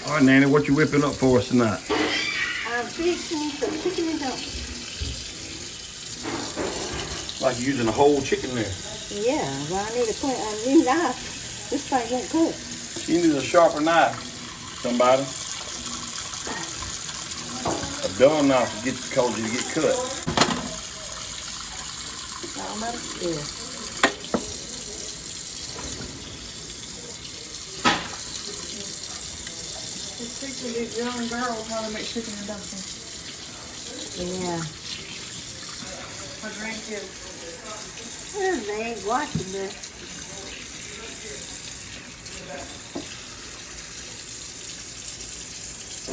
All right, Nanny, what you whipping up for us tonight? I'm fixing some chicken and dumplings. Like you're using a whole chicken there. Yeah, well, I need a new knife. This thing won't cook. You need a sharper knife, somebody. A dull knife to cause you to get cut. Almost good. Just teaching these young girls how to make chicken and dumplings. Yeah. My grandkids. Well, they ain't watching this.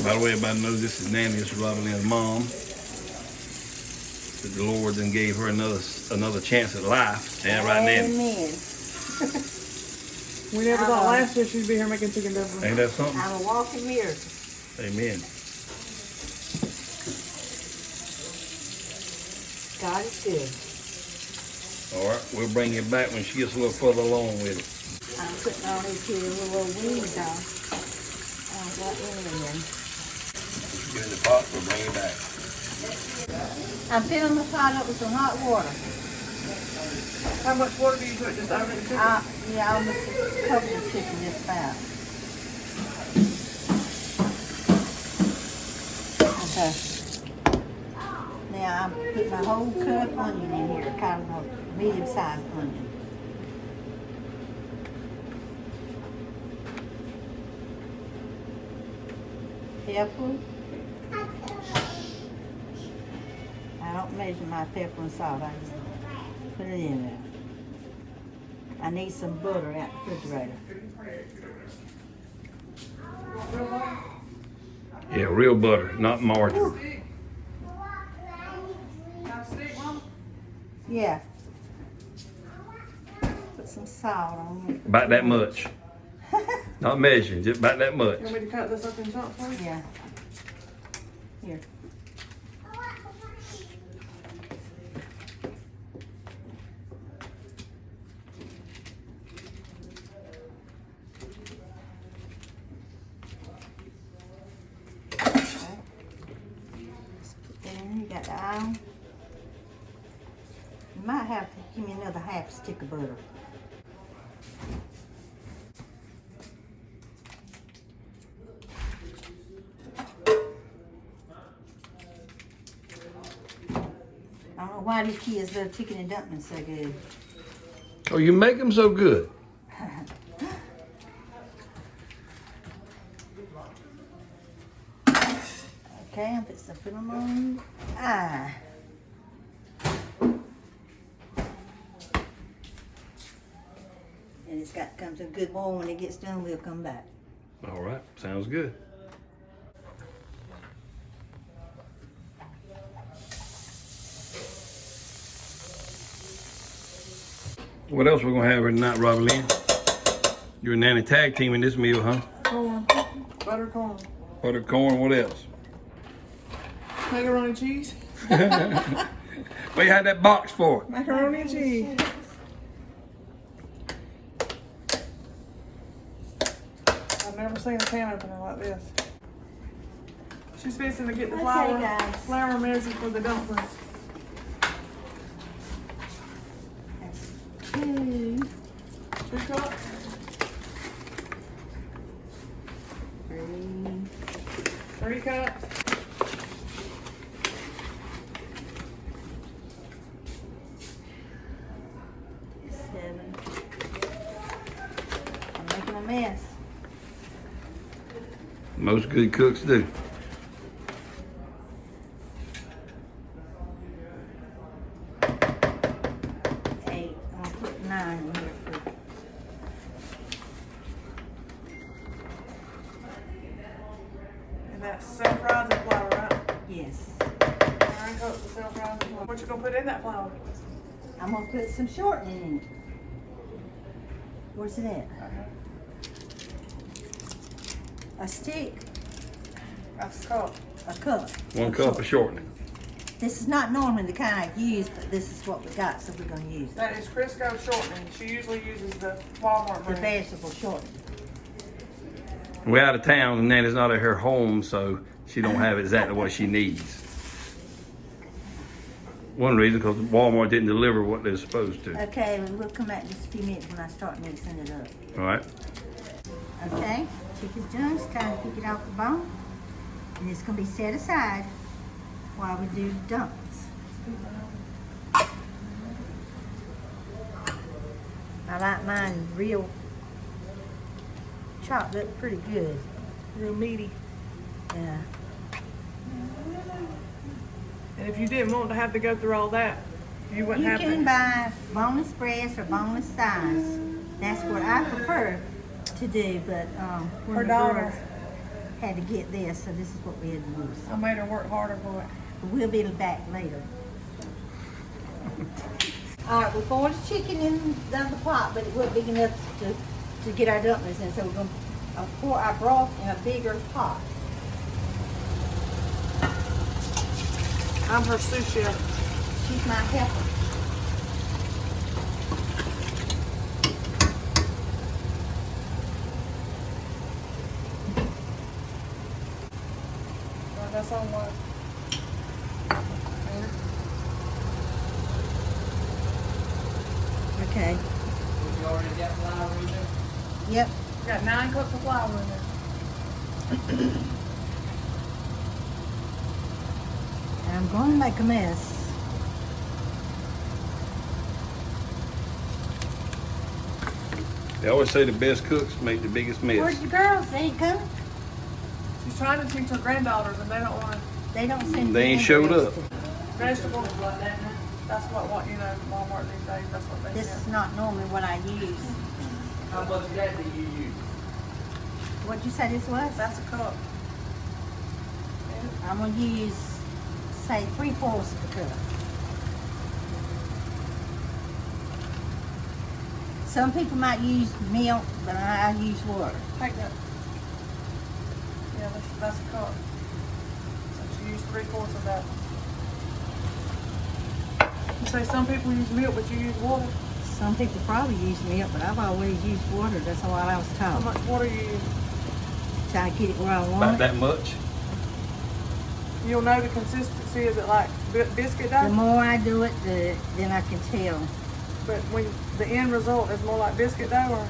By the way, everybody knows this is Nanny's, Robbie Lynn's mom. That the Lord then gave her another chance at life. And right now. Amen. We never thought last year she'd be here making chicken dumplings. Ain't that something? I'm a walking miracle. Amen. God is good. All right, we'll bring it back when she gets a little further along with it. I'm putting all these here little weeds on. I got any of them. Get in the pot, we'll bring it back. I'm filling the pot up with some hot water. How much water do you put just over the chicken? Yeah, I'll just cover the chicken this fast. Okay. Now I'm putting my whole cut onion in here, kind of a medium-sized onion. Pepper. I don't measure my pepper and salt. I just put it in there. I need some butter out the refrigerator. Yeah, real butter, not margarine. Yeah. Put some salt on it. About that much. Not measuring, just about that much. You want me to cut this up in chunks for you? Yeah. Here. You got the iron. You might have to give me another half stick of butter. I don't know why these kids love chicken and dumplings so good. Oh, you make them so good. Okay, I'm fixing to put them on. And it's got to come to a good boil. When it gets done, we'll come back. All right, sounds good. What else we're gonna have tonight, Robbie Lynn? You and Nanny tag team in this meal, huh? Corn. Butter corn. Buttered corn, what else? Macaroni and cheese. What you had that box for? Macaroni and cheese. I've never seen a can opener like this. She's fixing to get the Okay, flour measured for the dumplings. That's 2, 2 cups. 3, 3 cups. 7. I'm making a mess. Most good cooks do. 8. I'm gonna put 9 in here for. And that's self-rising flour, right? Yes. 9 cups of self-rising flour. What you gonna put in that flour? I'm gonna put some shortening in it. Where's it at? A stick, That's a cup. a cup. 1 cup of shortening. This is not normally the kind I use, but this is what we got, so we're gonna use it. That is Crisco shortening. She usually uses the Walmart The brand. vegetable shortening. We're out of town and Nanny's not at her home, so she don't have exactly what she needs. One reason, because Walmart didn't deliver what they're supposed to. Okay, well, we'll come back in just a few minutes when I start mixing it up. All right. Okay, chicken's done. It's time to pick it off the bone. And it's going to be set aside while we do the dumplings. I like mine real chopped up pretty good. Real meaty. Yeah. And if you didn't want to have to go through all that, you wouldn't You have can to. buy boneless breasts or boneless thighs. That's what I prefer to do, but when Her the daughter. girls had to get this, so this is what we had to use. I made her work harder for it. We'll be back later. All right, we're pouring the chicken in the other pot, but it wasn't big enough to get our dumplings in, so we're going to pour our broth in a bigger pot. I'm her sous chef. She's my helper. That's on what. Okay. You already got flour in there? Yep. Got 9 cups of flour in there. And I'm going to make a mess. They always say the best cooks make the biggest mess. Where's the girls? They ain't coming. She's trying to teach her granddaughters, and they don't want to. They don't seem to They be ain't showed up. interested. Vegetables like that. That's what you know, Walmart these days. That's what they This sell. is not normally what I use. How much of that do you use? What'd you say this was? That's a cup. I'm going to use, say, 3/4 of a cup. Some people might use milk, but I use water. Take that. Yeah, that's a cup. So she used 3/4 of that. You say some people use milk, but you use water. Some people probably use milk, but I've always used water. That's what I was How taught. much water you use? Try to get it where I About want it. that much. You'll know the consistency. Is it like biscuit The dough? more I do it, then I can tell. But when the end result is more like biscuit dough, or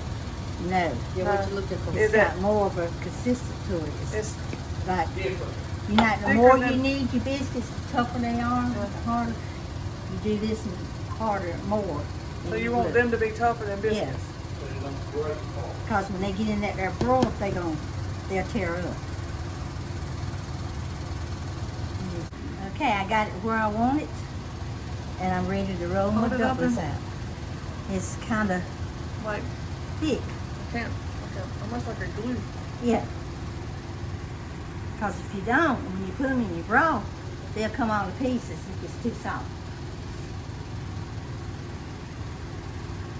No. Yeah, what you looking for? It's Is got it- more of a consistency to it. It's it's like, Different. you know, the thicker more you than- need your biscuits, the tougher they are, the harder. You do this and harder, more. so you want them to be tougher than biscuits. Yes, Put it on the great part. because when they get in that there broth, they'll tear up. Okay, I got it where I want it, and I'm ready to roll my Hold it up dumplings and- out. It's kind of Like thick, almost like a glue. yeah. Because if you don't, when you put them in your broth, they'll come all to pieces if it's too soft.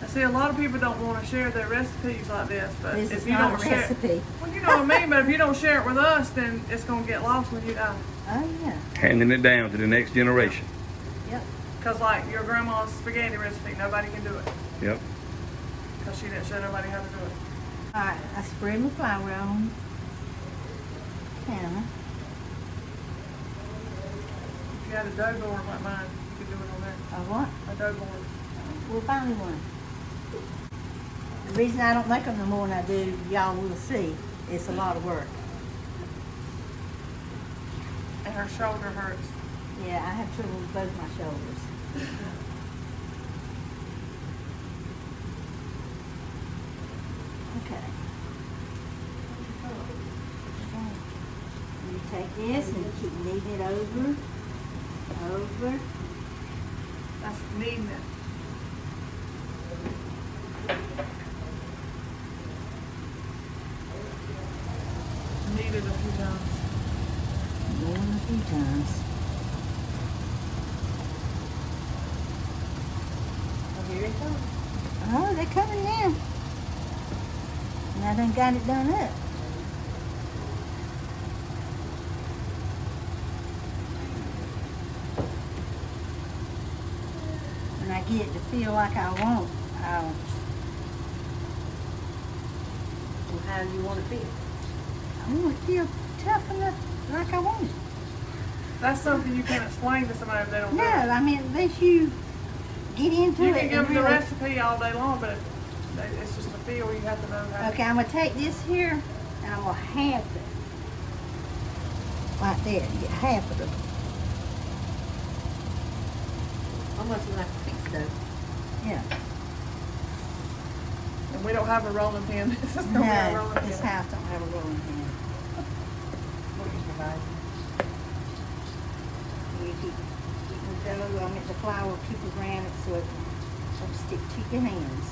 I see a lot of people don't want to share their recipes like this, but This if is you not don't a share, recipe. well, you know what I mean. But if you don't share it with us, then it's gonna get lost when you die. Oh yeah, Handing it down to the next generation. yep. Cause like your grandma's spaghetti recipe, nobody can do it. Yep. Cause she didn't show nobody how to do it. All right, I spread my flour on the counter. If you had a dough board like mine, you could do it on there. I want. A dough board. We'll find me one. The reason I don't make them no more than I do, y'all will see, it's a lot of work. And her shoulder hurts. Yeah, I have trouble with both my shoulders. Okay. You take this and keep kneading it over. That's kneading it. Knead it a few times. More than a few times. Oh, here it comes. Oh, they're coming now. And I done got it done up. When I get it to feel like I want, I'll How do you want to feel? I want it to feel tough enough like I want it. That's something you can't explain to somebody if they don't No, know. I mean, unless you get into You it. can give and them the really- recipe all day long, but it's just a feel. You have to know how. Okay, I'm gonna take this here and I'm gonna half it. Like there, get half of it. Almost like a pizza dough. Yeah. And we don't have a rolling pin. This is gonna be a No, rolling this pin. house don't have a rolling pin. What is your bag? You keep the dough, I mean the flour, keep it around it so it don't stick to your hands.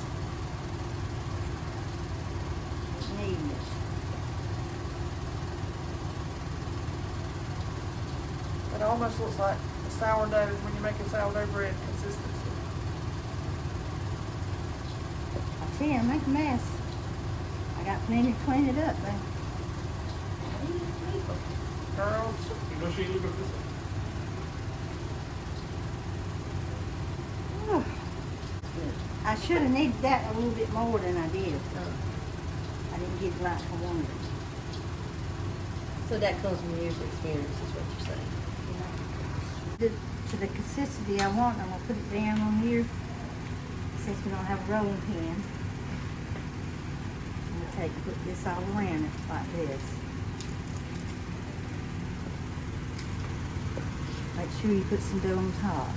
Need it. It almost looks like a sourdough when you make a sourdough bread consistency. I tell you, I make a mess. I got plenty to clean it up though. Girls, You know she look at this. Whew. I should have needed that a little bit more than I did. I didn't get it like I wanted. So that comes from years of experience, is what you're saying. To the consistency I want, I'm gonna put it down on here. Since we don't have a rolling pin, I'm gonna put this all around it like this. Make sure you put some dough on top.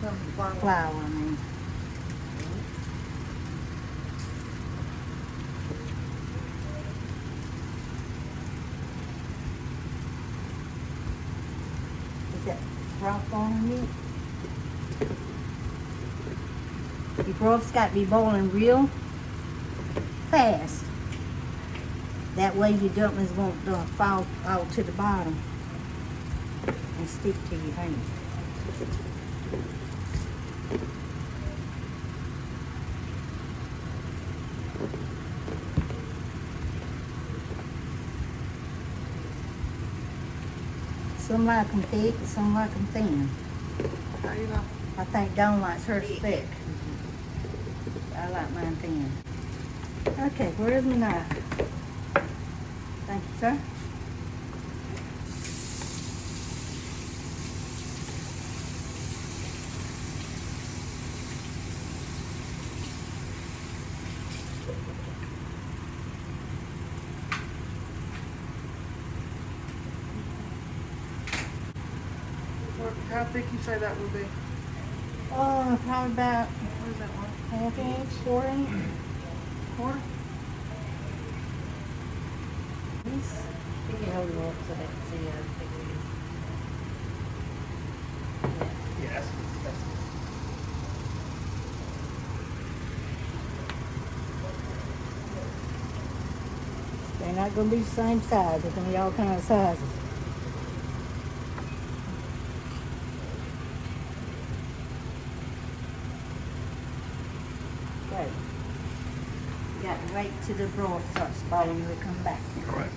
some Flour, I mean. Is that broth boiling yet? Your broth's got to be boiling real fast. That way your dumplings won't fall all to the bottom and stick to your hand. Some like them thick, some like them thin. How you know? I think Dawn likes hers thick. I like mine thin. Okay, where's my knife? Thank you, sir. How thick you say that would be? Oh, probably about What is that one? half inch, 4 inch. Quarter? This. You can hold them up so they can see how big it is. Yes. They're not going to be the same size. They're going to be all kinds of sizes. Okay. You got to wait till the broth starts boiling and we come back. All right.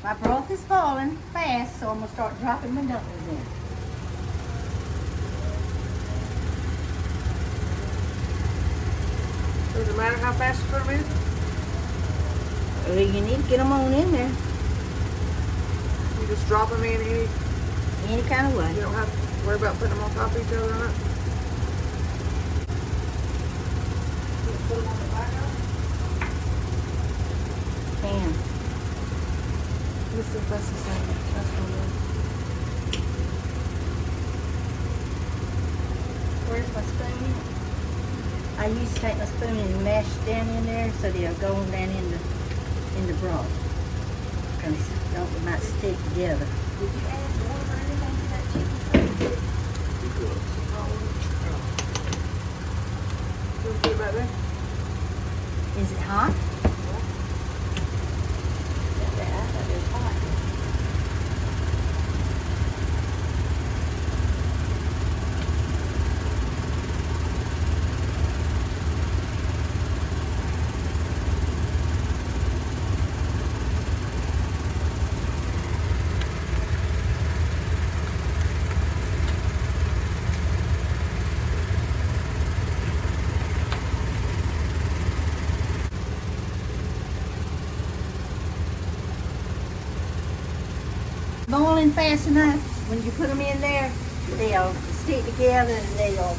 My broth is boiling fast, so I'm going to start dropping my dumplings in. Does it matter how fast you put them in? Well, you need to get them on in there You just drop them in any kind of way. you don't have to worry about putting them on top of each other or not. Put them on the back of Bam. Let's see if that's the same. That's one. Where's my spoon? I used to take my spoon and mash down in there so they'll go on down in the broth. Because it might stick together. Did you add water or anything to that chicken? Can we put it back there? Is it hot? That is hot. boiling fast enough, when you put them in there, they'll stick together and they'll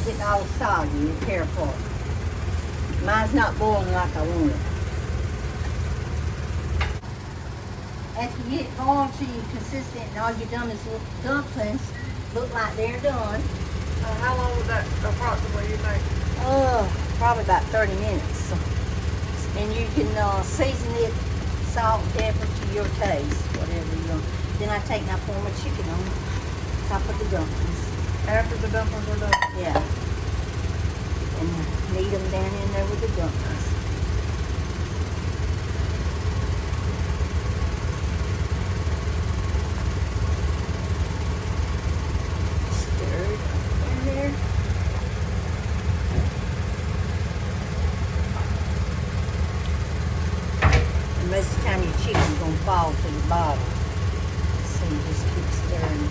get all soggy and tear apart. Mine's not boiling like I want it. After you get it boiled till you're consistent and all you've done is little dumplings, look like they're done. How long would that approximately you think? Probably about 30 minutes. And you can season it, salt, pepper to your taste, whatever you want. Then I take and I pour my chicken on top of the dumplings. After the dumplings are done. Yeah. And knead them down in there with the dumplings. Stir it in there. And most of the time your chicken's gonna fall to the bottom. So you just keep stirring.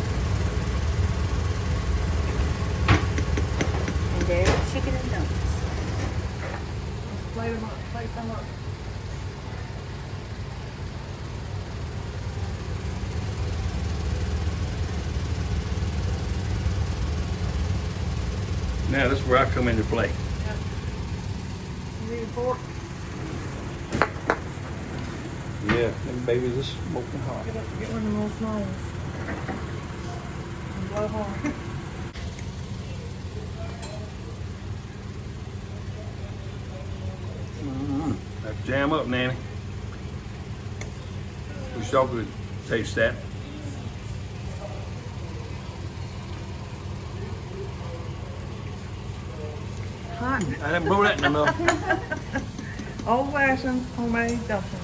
And there's the chicken and dumplings. Plate them up, plate some up. Now this is where I come into play. You need a fork? Yeah, them babies are smoking hot. Get one of the little small ones. And blow hard. Let's jam up, Nanny. Wish y'all could taste that. Hot. I didn't blow that in the mouth. Old fashioned homemade dumplings.